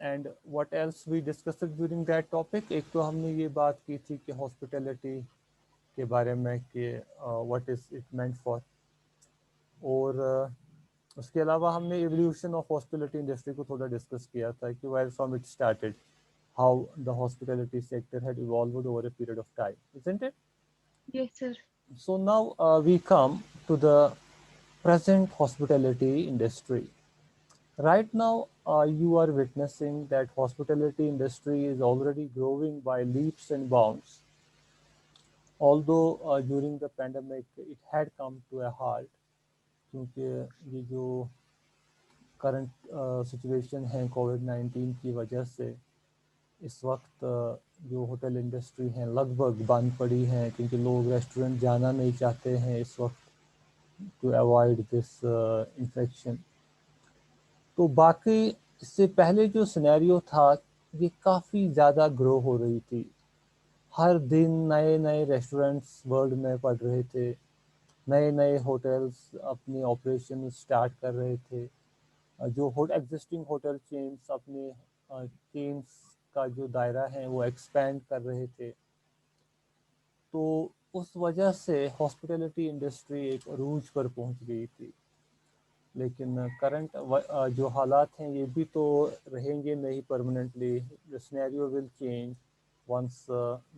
And what else we discussed during that topic. ایک تو ہم نے یہ بات کی تھی کہ ہاسپٹیلٹی کے بارے میں کہ what is it meant for. اور اس کے علاوہ ہم نے ایولیوشن آف ہاسپٹیلٹی انڈسٹری کو تھوڑا ڈسکس کیا تھا کہ where from it started, how the hospitality sector had evolved over a period of time, isn't it? Yes sir. So now we come to the present hospitality industry. Right now, you are witnessing that hospitality industry is already growing by leaps and bounds. Although during the pandemic it had come to a halt, کیونکہ یہ جو current situation ہے COVID-19 کی وجہ سے اس وقت جو hotel industry ہیں لگ بھگ بند پڑی ہیں, کیونکہ لوگ ریسٹورنٹ جانا نہیں چاہتے ہیں اس وقت ٹو اوائڈ دس انفیکشن. تو باقی اس سے پہلے جو سینیریو تھا یہ کافی زیادہ گرو ہو رہی تھی. ہر دن نئے نئے ریسٹورنٹس ورلڈ میں پڑ رہے تھے, نئے نئے ہوٹلس اپنی آپریشن اسٹارٹ کر رہے تھے. جو ایگزسٹنگ ہوٹل چینس اپنے چینس کا جو دائرہ ہے وہ ایکسپینڈ کر رہے تھے. تو اس وجہ سے ہاسپٹیلٹی انڈسٹری ایک عروج پر پہنچ گئی تھی. لیکن کرنٹ جو حالات ہیں یہ بھی تو رہیں گے نہیں permanently. the scenario will change once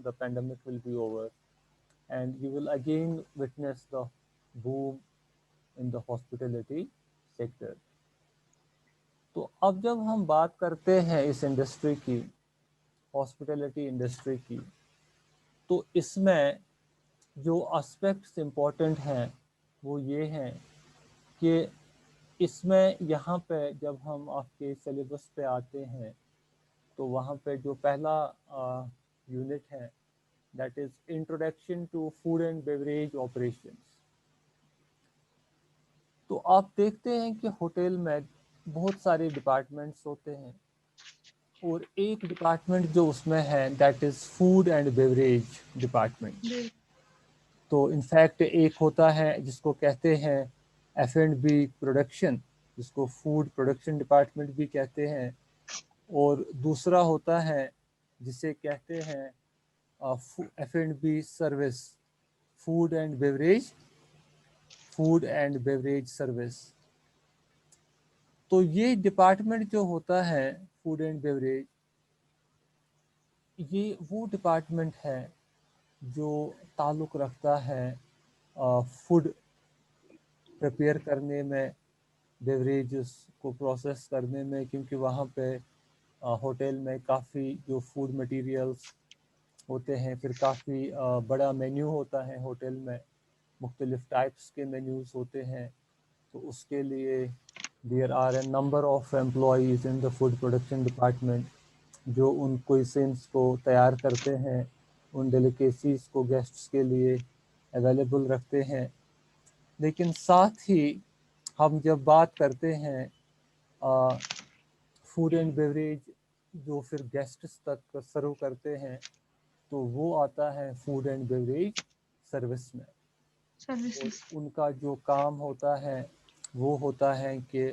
the pandemic will be over and you will again witness the boom in the hospitality sector. تو اب جب ہم بات کرتے ہیں اس انڈسٹری کی, ہاسپٹیلٹی انڈسٹری کی, تو اس میں جو اسپیکٹس امپورٹنٹ ہیں وہ یہ ہیں کہ اس میں یہاں پہ جب ہم آپ کے سلیبس پہ آتے ہیں تو وہاں پہ جو پہلا یونٹ ہے that is introduction to food and beverage operations. تو آپ دیکھتے ہیں کہ ہوٹل میں بہت سارے ڈپارٹمنٹس ہوتے ہیں اور ایک ڈپارٹمنٹ جو اس میں ہے that is food and beverage department. تو انفیکٹ ایک ہوتا ہے جس کو کہتے ہیں ایف اینڈ بی پروڈکشن, جس کو فوڈ پروڈکشن ڈپارٹمنٹ بھی کہتے ہیں, اور دوسرا ہوتا ہے جسے کہتے ہیں F and B service, food and beverage service. تو یہ ڈپارٹمنٹ جو ہوتا ہے فوڈ اینڈ بیوریج, یہ وہ ڈپارٹمنٹ ہے جو تعلق رکھتا ہے فوڈ پریپیئر کرنے میں, بیوریجز کو پروسیس کرنے میں, کیونکہ وہاں پہ ہوٹل میں کافی جو فوڈ مٹیریلس ہوتے ہیں, پھر کافی بڑا مینیو ہوتا ہے ہوٹل میں, مختلف ٹائپس کے مینیوز ہوتے ہیں. تو اس کے لیے there are a number of employees in the food production department جو ان کوئسنس کو تیار کرتے ہیں, ان ڈیلیکیسیز کو گیسٹس کے لیے اویلیبل رکھتے ہیں. لیکن ساتھ ہی ہم جب بات کرتے ہیں فوڈ اینڈ بیوریج جو پھر گیسٹس تک سرو کرتے ہیں, تو وہ آتا ہے فوڈ اینڈ بیوریج سروس میں. اور سروسز. ان کا جو کام ہوتا ہے وہ ہوتا ہے کہ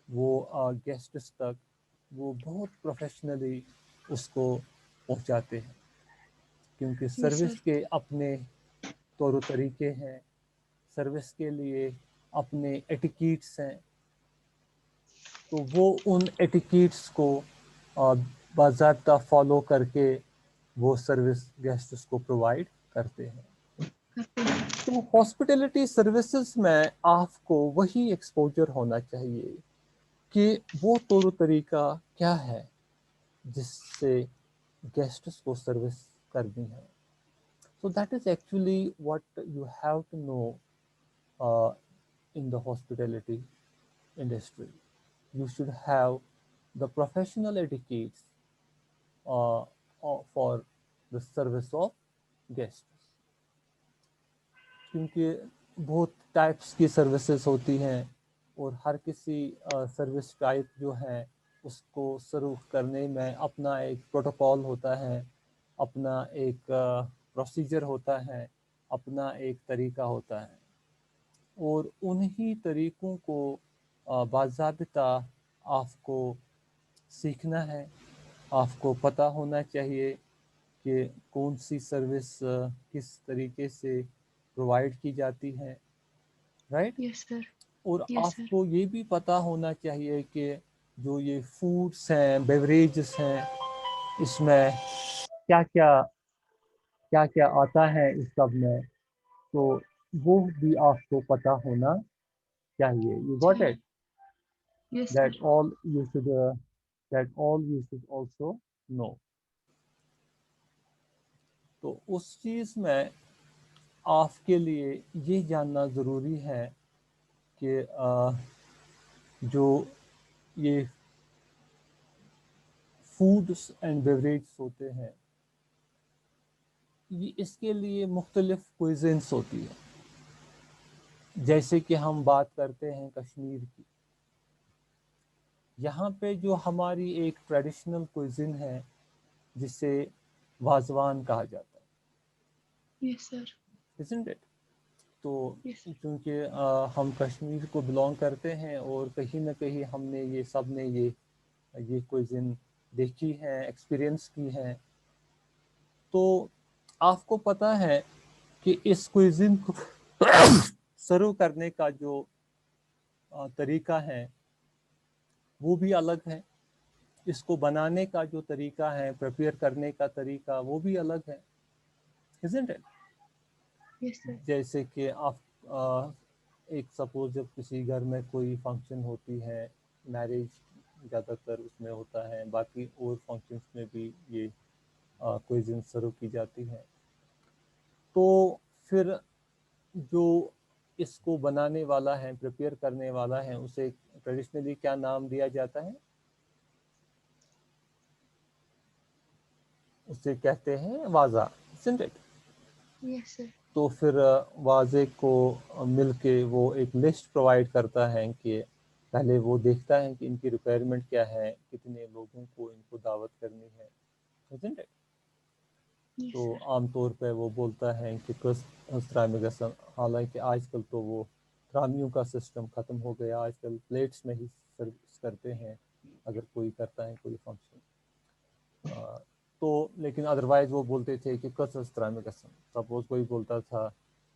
وہ گیسٹس تک وہ بہت پروفیشنلی اس کو پہنچاتے ہیں, کیونکہ یس سر. سروس کے اپنے طور و طریقے ہیں, سروس کے لیے اپنے ایٹیکیٹس ہیں. تو وہ ان ایٹیکیٹس کو باضابطہ فالو کر کے وہ سروس گیسٹس کو پرووائڈ کرتے ہیں. تو ہاسپٹیلٹی سروسز میں آپ کو وہی ایکسپوجر ہونا چاہیے کہ وہ طور و طریقہ کیا ہے جس سے گیسٹس کو سروس کرنی ہے. So that is actually what you have to know in the hospitality industry. You should have the professional etiquettes for the service of guests. کیونکہ بہت ٹائپس کی سروسز ہوتی ہیں اور ہر کسی سروس ٹائپ جو ہے اس کو سرو کرنے میں اپنا ایک پروٹوکول ہوتا ہے, اپنا ایک پروسیجر ہوتا ہے, اپنا ایک طریقہ ہوتا ہے. اور انہی طریقوں کو باضابطہ آپ کو سیکھنا ہے، آپ کو پتہ ہونا چاہیے کہ کون سی سروس کس طریقے سے پرووائڈ کی جاتی ہے، رائٹ؟ یس سر. اور یس آپ سر. کو یہ بھی پتہ ہونا چاہیے کہ جو یہ فوڈس ہیں، بیوریجز ہیں، اس میں کیا کیا کیا کیا آتا ہے اس سب میں، تو وہ بھی آپ کو پتہ ہونا چاہیے. You got it? Yes sir. that all you should that all you should also know. تو اس چیز میں آپ کے لیے یہ جاننا ضروری ہے کہ جو یہ فوڈس اینڈ بیوریجز ہوتے ہیں، یہ اس کے لیے مختلف کوئزنس ہوتی ہے. جیسے کہ ہم بات کرتے ہیں کشمیر کی، یہاں پہ جو ہماری ایک ٹریڈیشنل کوئزن ہے جسے وازوان کہا جاتا ہے، یس سر. isn't it؟ تو یس سر. چونکہ ہم کشمیر کو بلانگ کرتے ہیں اور کہیں نہ کہیں ہم نے یہ سب نے یہ کوئزن دیکھی ہے، ایکسپیرئنس کی ہے، تو آپ کو پتہ ہے کہ اس کوئزن کو سرو کرنے کا جو طریقہ ہے وہ بھی الگ ہے، اس کو بنانے کا جو طریقہ ہے، پریپیئر کرنے کا طریقہ وہ بھی الگ ہے، isn't it؟ یس سر. جیسے کہ آپ ایک سپوز جب کسی گھر میں کوئی فنکشن ہوتی ہے، میرج زیادہ تر اس میں ہوتا ہے، باقی اور فنکشنس میں بھی یہ کوئزن سرو کی جاتی ہے، تو پھر جو اس کو بنانے والا ہے، پریپیئر کرنے والا ہے، اسے ٹریڈیشنلی کیا نام دیا جاتا ہے؟ اسے کہتے ہیں واضح، isn't it؟ یس سر. تو پھر واضح کو مل کے وہ ایک لسٹ پرووائڈ کرتا ہے کہ پہلے وہ دیکھتا ہے کہ ان کی ریکوائرمنٹ کیا ہے، کتنے لوگوں کو ان کو دعوت کرنی ہے، isn't it؟ یس تو سر. عام طور پہ وہ بولتا ہے کہ کس ترامی گسن، حالانکہ آج کل تو وہ ترامیوں کا سسٹم ختم ہو گیا، آج کل پلیٹس میں ہی سروس کرتے ہیں اگر کوئی کرتا ہے کوئی فنکشن، تو لیکن ادروائز وہ بولتے تھے کہ کس ترامی گسن. سپوز کوئی بولتا تھا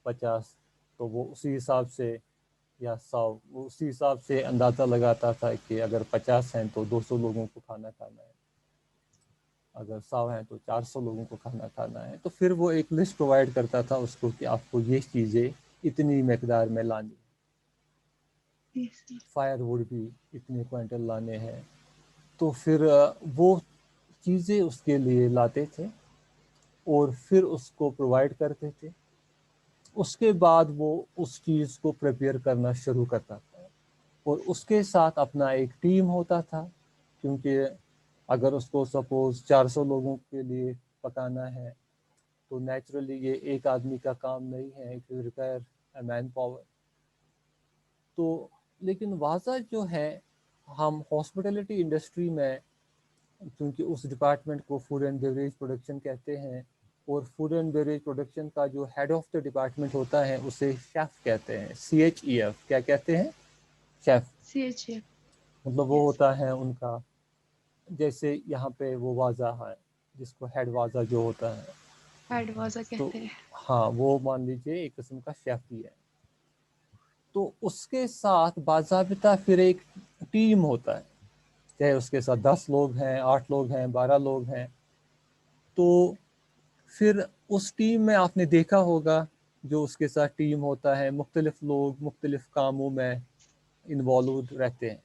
50، تو وہ اسی حساب سے یا 100، وہ اسی حساب سے اندازہ لگاتا تھا کہ اگر 50 ہیں تو 200 لوگوں کو کھانا کھانا ہے، اگر 100 ہیں تو 400 لوگوں کو کھانا کھانا ہے. تو پھر وہ ایک لسٹ پرووائڈ کرتا تھا اس کو کہ آپ کو یہ چیزیں اتنی مقدار میں لانی، یس سر. فائر ووڈ بھی اتنے کوئنٹل لانے ہیں. تو پھر وہ چیزیں اس کے لیے لاتے تھے اور پھر اس کو پرووائڈ کرتے تھے. اس کے بعد وہ اس چیز کو پریپیئر کرنا شروع کرتا تھا، اور اس کے ساتھ اپنا ایک ٹیم ہوتا تھا، کیونکہ اگر اس کو سپوز 400 لوگوں کے لیے پکانا ہے تو نیچرلی یہ ایک آدمی کا کام نہیں ہے، it will require a manpower. تو لیکن واضح جو ہے، ہم ہاسپٹیلٹی انڈسٹری میں کیونکہ اس ڈپارٹمنٹ کو فوڈ اینڈ بیوریج پروڈکشن کہتے ہیں، اور فوڈ اینڈ بیوریج پروڈکشن کا جو ہیڈ آف دا ڈپارٹمنٹ ہوتا ہے اسے شیف کہتے ہیں، CHEF. کیا کہتے ہیں؟ شیف. CHF. مطلب وہ یس. ہوتا ہے ان کا، جیسے یہاں پہ وہ واضح ہے جس کو ہیڈ واضح جو ہوتا ہے، ہیڈ وازا تو کہتے ہیں. ہاں وہ مان لیجیے ایک قسم کا شیف ہی ہے. تو اس کے ساتھ باضابطہ پھر ایک ٹیم ہوتا ہے، چاہے اس کے ساتھ 10 لوگ ہیں، 8 لوگ ہیں، 12 لوگ ہیں. تو پھر اس ٹیم میں آپ نے دیکھا ہوگا جو اس کے ساتھ ٹیم ہوتا ہے، مختلف لوگ مختلف کاموں میں انوالوڈ رہتے ہیں.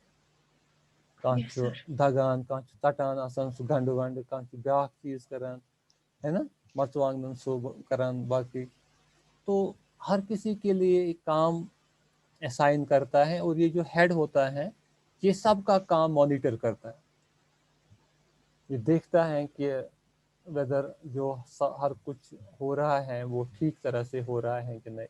کانٛہہ یس چھُ سر. دگان، کانٛہہ چھُ ژٹان آسان سُہ گنڈٕ ونڈٕ، کانٛہہ چھُ بیاکھ چیٖز کران، ہے نا، مرژٕوانٛگنن سُہ کران باقٕے. تو ہر کسی کے لیے ایک کام اسائن کرتا ہے، اور یہ جو ہیڈ ہوتا ہے یہ سب کا کام مانیٹر کرتا ہے، یہ دیکھتا ہے کہ ویدر جو ہر کچھ ہو رہا ہے وہ ٹھیک طرح سے ہو رہا ہے کہ نہیں،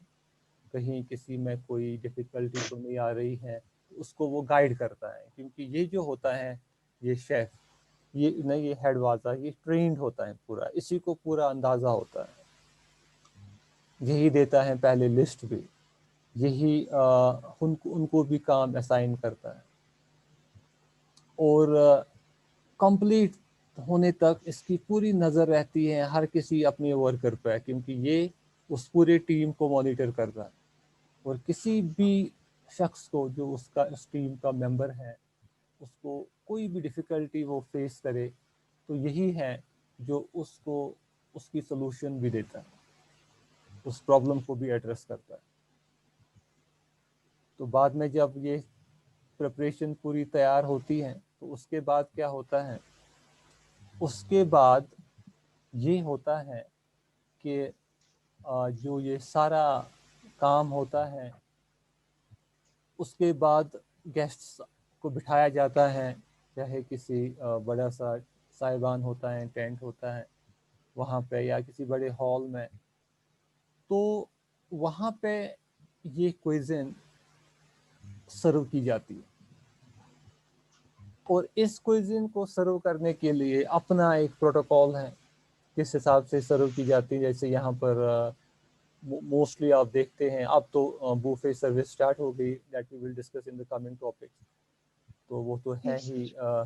کہیں کسی میں کوئی ڈفیکلٹی تو نہیں آ رہی ہے. اس کو وہ گائیڈ کرتا ہے، کیونکہ یہ جو ہوتا ہے یہ شیف، یہ نہیں، یہ ہیڈ واضح، یہ ٹرینڈ ہوتا ہے پورا، اسی کو پورا اندازہ ہوتا ہے، یہی دیتا ہے پہلے لسٹ بھی، یہی ان کو بھی کام اسائن کرتا ہے. اور کمپلیٹ ہونے تک اس کی پوری نظر رہتی ہے ہر کسی اپنے ورکر پہ، کیونکہ یہ اس پورے ٹیم کو مانیٹر کر رہا ہے، اور کسی بھی شخص کو جو اس ٹیم کا ممبر ہے، اس کو کوئی بھی ڈیفیکلٹی وہ فیس کرے تو یہی ہے جو اس کو اس کی سلوشن بھی دیتا ہے، اس پرابلم کو بھی ایڈریس کرتا ہے۔ تو بعد میں جب یہ پریپریشن پوری تیار ہوتی ہے تو اس کے بعد کیا ہوتا ہے، اس کے بعد یہ ہوتا ہے کہ جو یہ سارا کام ہوتا ہے اس کے بعد گیسٹس کو بٹھایا جاتا ہے، چاہے کسی بڑا سا سائبان ہوتا ہے، ٹینٹ ہوتا ہے وہاں پہ، یا کسی بڑے ہال میں، تو وہاں پہ یہ کوئزن سرو کی جاتی ہے، اور اس کوئزن کو سرو کرنے کے لیے اپنا ایک پروٹوکول ہے کس حساب سے سرو کی جاتی ہے۔ جیسے یہاں پر موسٹلی آپ دیکھتے ہیں اب تو بوفے سروس اسٹارٹ ہو گئی، that we will discuss in the coming topics, تو وہ تو ہے Yes, ہی، sir.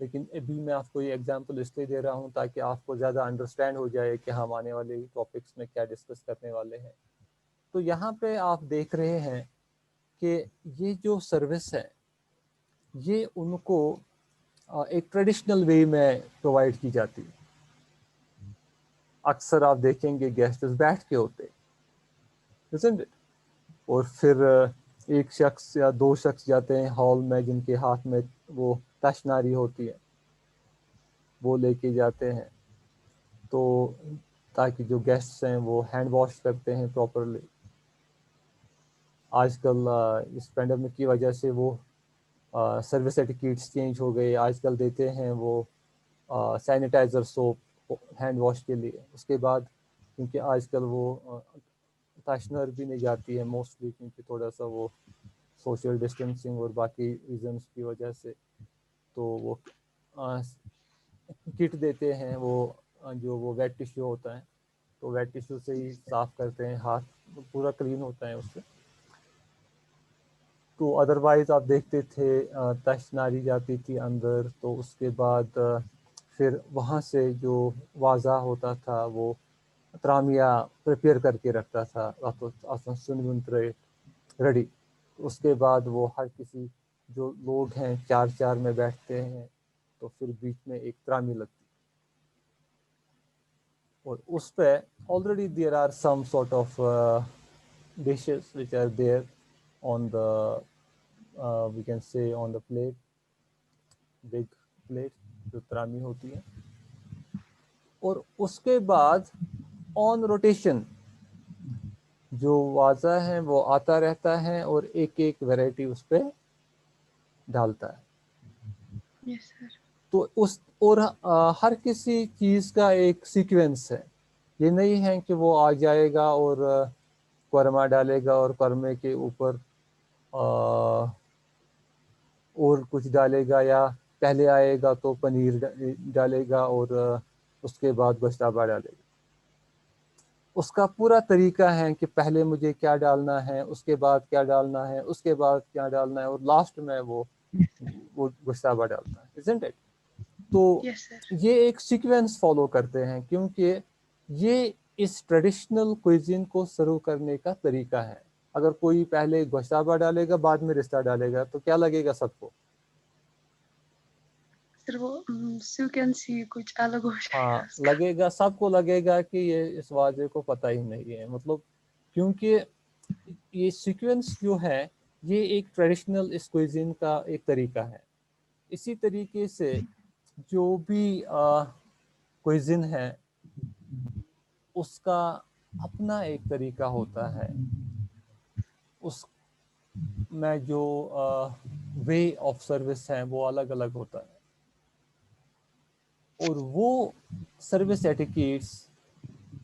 لیکن ابھی میں آپ کو یہ ایگزامپل اس لیے دے رہا ہوں تاکہ آپ کو زیادہ انڈرسٹینڈ ہو جائے کہ ہم آنے والے ٹاپکس میں کیا ڈسکس کرنے والے ہیں۔ تو یہاں پہ آپ دیکھ رہے ہیں کہ یہ جو سروس ہے یہ ان کو ایک ٹریڈیشنل وے میں پرووائڈ کی جاتی ہے۔ اکثر آپ دیکھیں گے گیسٹس بیٹھ کے ہوتے isn't it؟ اور پھر ایک شخص یا دو شخص جاتے ہیں ہال میں جن کے ہاتھ میں وہ تشناری ہوتی ہے، وہ لے کے جاتے ہیں، تو تاکہ جو گیسٹس ہیں وہ ہینڈ واش کرتے ہیں پراپرلی۔ آج کل اس پینڈیمک کی وجہ سے وہ سروس ایٹیکیٹس چینج ہو گئے، آج کل دیتے ہیں وہ سینیٹائزر سوپ ہینڈ واش کے لیے۔ اس کے بعد کیونکہ آج کل وہ تشنر بھی نہیں جاتی ہے موسٹلی، کیونکہ تھوڑا سا وہ سوشل ڈسٹینسنگ اور باقی ریزنس کی وجہ سے، تو وہ کٹ دیتے ہیں، وہ جو وہ ویٹ ٹیشو ہوتا ہے تو ویٹ ٹیشو سے ہی صاف کرتے ہیں، ہاتھ پورا کلین ہوتا ہے اس سے۔ تو ادروائز آپ دیکھتے تھے تش ناری جاتی تھی اندر، تو اس کے بعد پھر وہاں سے جو واضح ہوتا تھا وہ ترامیہ پریپیئر کر کے رکھتا تھا، ریڈی۔ اس کے بعد وہ ہر کسی جو لوگ ہیں چار چار میں بیٹھتے ہیں، تو پھر بیچ میں ایک ترامی لگتی، اور اس پہ already there are some sort of dishes which are there on the we can say on the plate, big plate جو ترامی ہوتی ہے، اور اس کے بعد آن روٹیشن جو واضح ہے وہ آتا رہتا ہے اور ایک ایک ویرائٹی اس پہ ڈالتا ہے۔ Yes, sir. تو اس اور ہر کسی چیز کا ایک سیکوینس ہے، یہ نہیں ہے کہ وہ آ جائے گا اور قورمہ ڈالے گا اور قورمے کے اوپر اور کچھ ڈالے گا، یا پہلے آئے گا تو پنیر ڈالے گا اور اس کے بعد گوشتابہ ڈالے گا۔ اس کا پورا طریقہ ہے کہ پہلے مجھے کیا ڈالنا ہے، اس کے بعد کیا ڈالنا ہے، اس کے بعد کیا ڈالنا ہے، اور لاسٹ میں وہ گوشتابہ ڈالتا ہے، isn't it؟ تو Yes, sir. یہ ایک سیکوینس فالو کرتے ہیں، کیونکہ یہ اس ٹریڈیشنل کوئزین کو سرو کرنے کا طریقہ ہے۔ اگر کوئی پہلے گوشتابہ ڈالے گا بعد میں رستہ ڈالے گا تو کیا لگے گا سب کو؟ سر وہ سیکوینس کچھ الگ ہو جائے ہاں گا اس کا۔ لگے گا، سب کو لگے گا کہ یہ اس واضح کو پتہ ہی نہیں ہے، مطلب کیونکہ یہ سیکوینس جو ہے یہ ایک ٹریڈیشنل اس کوئزین کا ایک طریقہ ہے۔ اسی طریقے سے جو بھی کوئزن ہے اس کا اپنا ایک طریقہ ہوتا ہے، اس میں جو وے آف سروس ہے وہ الگ الگ ہوتا ہے، اور وہ سروس ایٹیکیٹس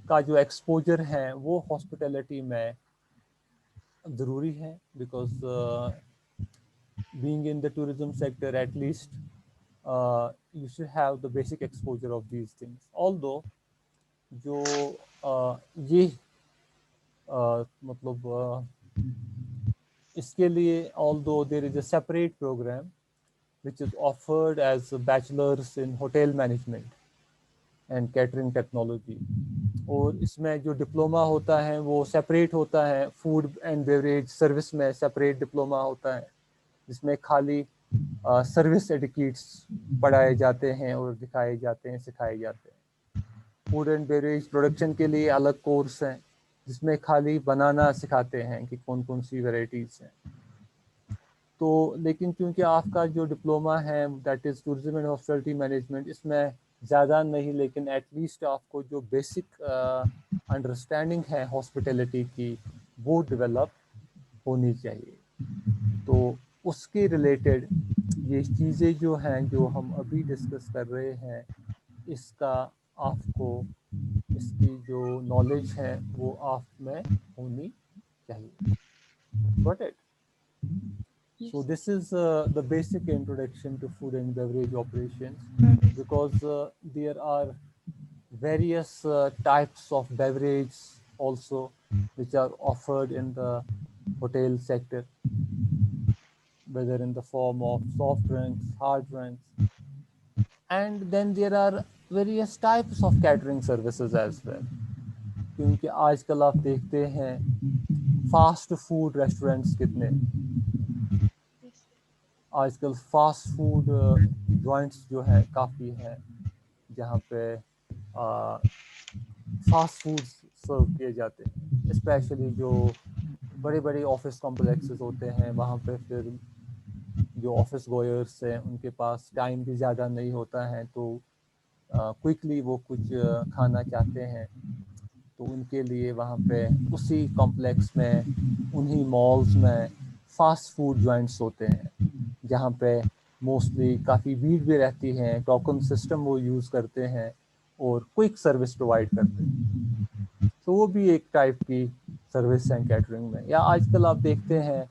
کا جو ایکسپوجر ہے وہ ہاسپٹیلٹی میں ضروری ہے، because being in the tourism sector at least you should have the basic exposure of these things, although جو یہ مطلب اس کے لیے although there is a separate program which is offered as a bachelor's in hotel management and catering technology. اور اس میں جو diploma ہوتا ہے وہ سپریٹ ہوتا ہے، فوڈ اینڈ بیوریج سروس میں سپریٹ ڈپلوما ہوتا ہے، جس میں خالی سروس ایڈیکیٹس پڑھائے جاتے ہیں اور دکھائے جاتے ہیں، سکھائے جاتے ہیں. فوڈ اینڈ بیوریج پروڈکشن کے لیے الگ کورس ہیں جس میں خالی بنانا سکھاتے ہیں کہ کون کون سی ویرائٹیز ہیں. تو لیکن کیونکہ آپ کا جو ڈپلوما ہے that is tourism and hospitality management, اس میں زیادہ نہیں لیکن ایٹ لیسٹ آپ کو جو بیسک انڈرسٹینڈنگ ہے ہاسپٹیلٹی کی وہ ڈیولپ ہونی چاہیے. تو اس کے ریلیٹڈ یہ چیزیں جو ہیں جو ہم ابھی ڈسکس کر رہے ہیں، اس کا آپ کو اس کی جو نالج ہے وہ آپ میں ہونی چاہیے. Got it? Yes. So this is the basic introduction to food and beverage operations, because there are various types of beverage also which are offered in the hotel sector, whether in the form of soft drinks, hard drinks, and then there are various types of catering services as well. کیونکہ آج کل آپ دیکھتے ہیں fast food restaurants کتنے، Yes. آج کل fast food joints جو ہیں کافی ہیں جہاں پہ فاسٹ فوڈ سرو کیے جاتے ہیں، اسپیشلی جو بڑے بڑے آفس کمپلیکسز ہوتے ہیں وہاں پہ پھر جو آفس گوئرس ہیں ان کے پاس ٹائم بھی زیادہ نہیں ہوتا ہے، تو کوئکلی وہ کچھ کھانا چاہتے ہیں، تو ان کے لیے وہاں پہ اسی کمپلیکس میں انہی مالز میں فاسٹ فوڈ جوائنٹس ہوتے ہیں جہاں پہ موسٹلی کافی بھیڑ بھی رہتی ہے، ٹوکن سسٹم وہ یوز کرتے ہیں اور کوئک سروس پرووائڈ کرتے ہیں. تو وہ بھی ایک ٹائپ کی سروس ہے کیٹرنگ میں. یا آج کل آپ دیکھتے ہیں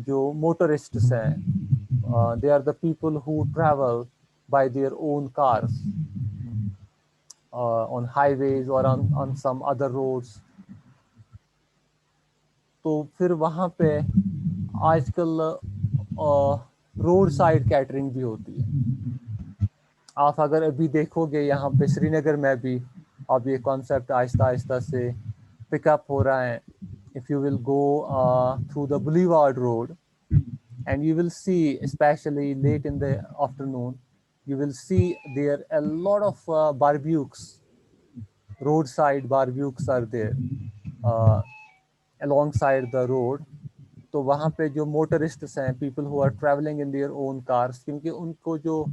جو موٹرسٹس ہیں، they are the people who travel by their own cars on highways or on some other roads. تو پھر وہاں پہ آج کل روڈ سائڈ کیٹرنگ بھی ہوتی ہے. آپ اگر ابھی دیکھو گے یہاں پہ سری نگر میں بھی اب یہ کانسیپٹ آہستہ آہستہ سے پک اپ ہو رہا ہے. if you will go through the boulevard road and you will see, especially late in the afternoon, you will see there a lot of barbecues, roadside barbecues are there alongside the road. تو وہاں پہ جو motorists ہیں، people who are travelling in their own cars, کیونکہ ان کو جو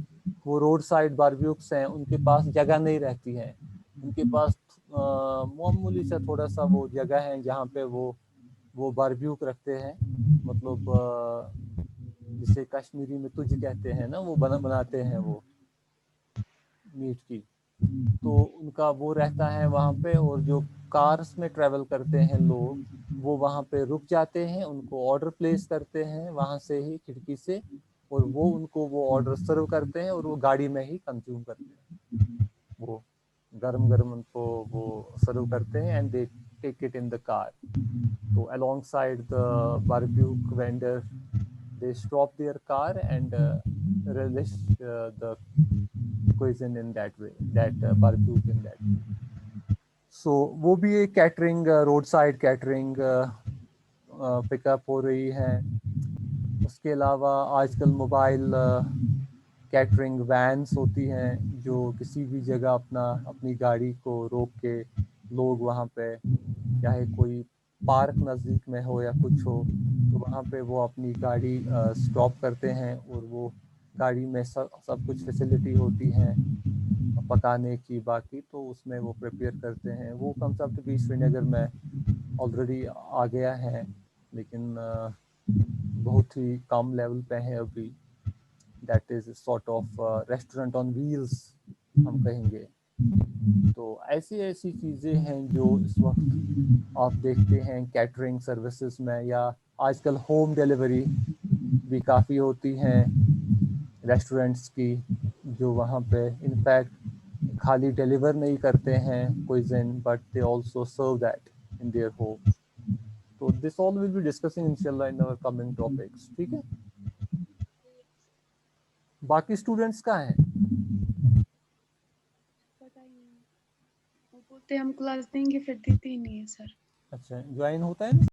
وہ روڈ سائڈ باربیوکس ہیں ان کے پاس جگہ نہیں رہتی ہے، ان کے پاس معمولی سے تھوڑا سا وہ جگہ ہے جہاں پہ وہ باربیوک رکھتے ہیں، مطلب جسے کشمیری میں تجھ کہتے ہیں نا، وہ بناتے ہیں وہ میٹ کی. تو ان کا وہ رہتا ہے وہاں پہ، اور جو کارس میں ٹریول کرتے ہیں لوگ وہ وہاں پہ رک جاتے ہیں، ان کو آرڈر پلیس کرتے ہیں وہاں سے ہی کھڑکی سے، اور وہ ان کو وہ آرڈر سرو کرتے ہیں اور وہ گاڑی میں ہی کنزیوم کرتے ہیں، وہ گرم گرم ان کو وہ سرو کرتے ہیں and they take it in دا کار. تو along side the barbecue vendor they stop their car and relish the cuisine in that way, that barbecue in that way. So وہ بھی ایک کیٹرنگ روڈ سائڈ کیٹرنگ پک اپ ہو رہی ہے. اس کے علاوہ آج کل موبائل کیٹرنگ وینس ہوتی ہیں جو کسی بھی جگہ اپنی گاڑی کو روک کے لوگ وہاں پہ، چاہے کوئی پارک نزدیک میں ہو یا کچھ ہو، تو وہاں پہ وہ اپنی گاڑی اسٹاپ کرتے ہیں اور وہ گاڑی میں سب کچھ فیسلٹی ہوتی ہیں پکانے کی باقی، تو اس میں وہ پریپیئر کرتے ہیں. وہ کنسیپٹ بھی سری نگر میں آلریڈی آ گیا ہے لیکن بہت ہی کم لیول پہ ہے ابھی. That is sort of restaurant on wheels ہم کہیں گے. تو ایسی چیزیں ہیں جو اس وقت آپ دیکھتے ہیں کیٹرنگ سروسز میں. یا آج کل ہوم ڈیلیوری بھی کافی ہوتی ہیں ریسٹورینٹس کی، جو وہاں پہ انفیکٹ خالی ڈیلیور نہیں کرتے ہیں cuisine but they also serve that in their home. تو this all will be discussing انشاءاللہ ان اور کمنگ ٹاپکس. ٹھیک ہے. باقی اسٹوڈینٹس کہاں ہیں؟ پتہ ہی نہیں، وہ بولتے ہم کلاس دیں گے پھر دیتے ہی نہیں ہے سر. اچھا جوائن ہوتا ہے نا